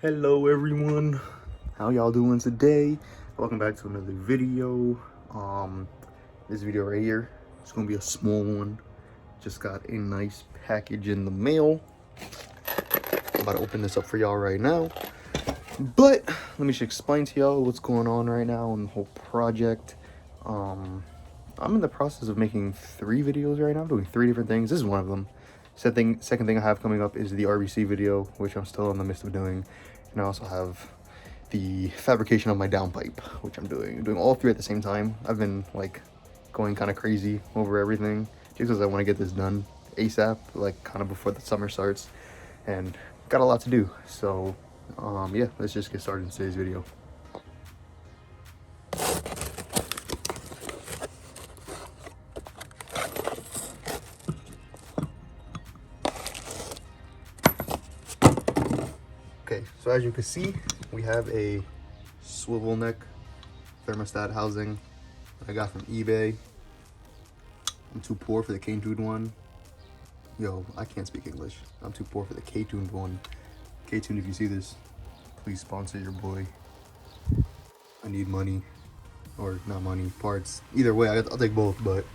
Hello everyone, how y'all doing today? Welcome back to another video. This video right here, it's gonna be a small one. Just got a nice package in the mail. I'm about to open this up for y'all right now, but let me just explain to y'all what's going on right now and the whole project. I'm in the process of making 3 videos right now. I'm doing 3 different things. This is one of them. Second thing I have coming up is the RBC video, which I'm still in the midst of doing. And I also have the fabrication of my downpipe, which I'm doing all 3 at the same time. I've been like going kind of crazy over everything just because I want to get this done ASAP, like kind of before the summer starts, and got a lot to do. So yeah, let's just get started in today's video. Okay, so as you can see, we have a swivel neck thermostat housing that I got from eBay. I'm too poor for the K-tuned one. Yo, I can't speak English. I'm too poor for the K-tuned one. K-tuned, if you see this, please sponsor your boy. I need money, or not money, parts. Either way, I'll take both, but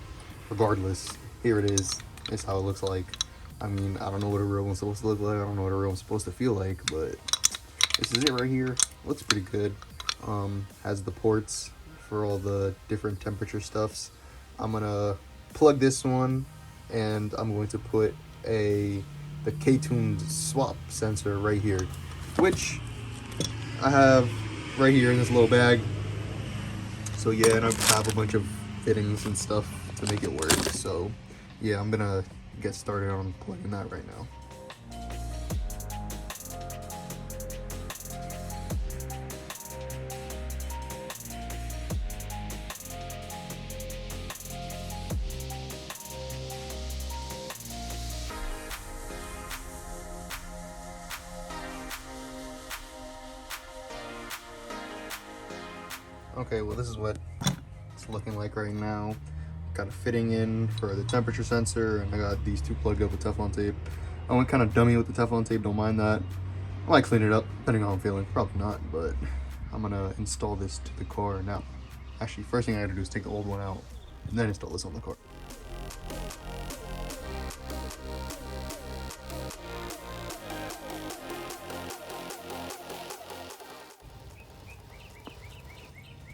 regardless, here it is. It's how it looks like. I mean, I don't know what a real one's supposed to look like. I don't know what a real one's supposed to feel like, but this is it right here. Looks pretty good. Has the ports for all the different temperature stuffs. I'm gonna plug this one, and I'm going to put the K-tuned swap sensor right here, which I have right here in this little bag. So yeah, and I have a bunch of fittings and stuff to make it work. So yeah, I'm gonna get started on plugging that right now. Okay, well this is what it's looking like right now. Got a fitting in for the temperature sensor, and I got these 2 plugged up with Teflon tape. I went kind of dummy with the Teflon tape, don't mind that. I might clean it up, depending on how I'm feeling. Probably not, but I'm gonna install this to the car now. Actually, first thing I gotta do is take the old one out, and then install this on the car.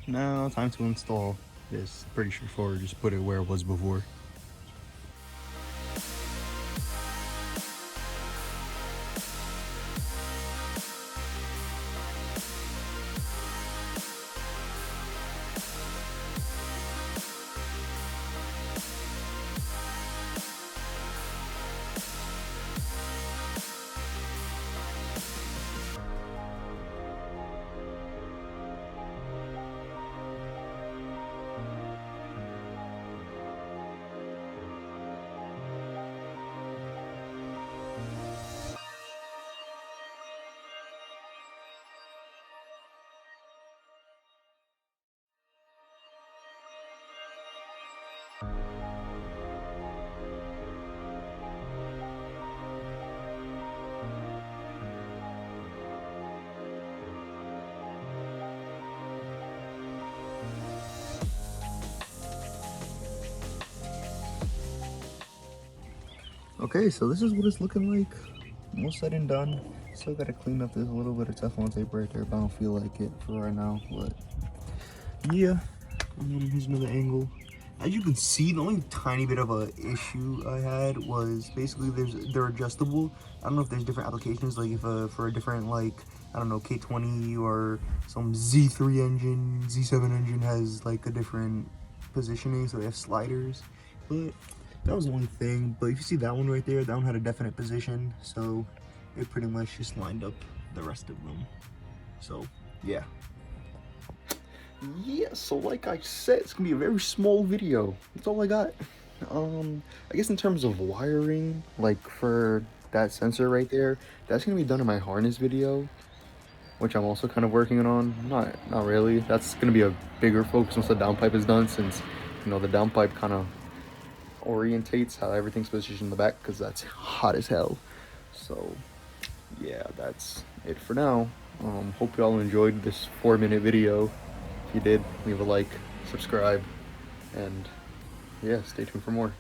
Now, time to install this. Pretty straightforward, just put it where it was before. Okay, so this is what it's looking like. Almost said and done. Still gotta clean up this little bit of Teflon tape right there, but I don't feel like it for right now. But yeah, here's another angle. As you can see, the only tiny bit of a issue I had was basically they're adjustable. I don't know if there's different applications, like if for a different, like, I don't know, K20 or some Z3 engine, Z7 engine has like a different positioning, so they have sliders. But that was the only thing. But if you see that one right there, that one had a definite position, so it pretty much just lined up the rest of them. So yeah. Yeah, so like I said, it's gonna be a very small video. That's all I got. I guess in terms of wiring, like for that sensor right there, that's gonna be done in my harness video, which I'm also kind of working on. Not really. That's gonna be a bigger focus once the downpipe is done, since you know the downpipe kind of orientates how everything's positioned in the back, because that's hot as hell. So yeah, that's it for now. Hope you all enjoyed this 4-minute video. If you did, leave a like, subscribe, and yeah, stay tuned for more.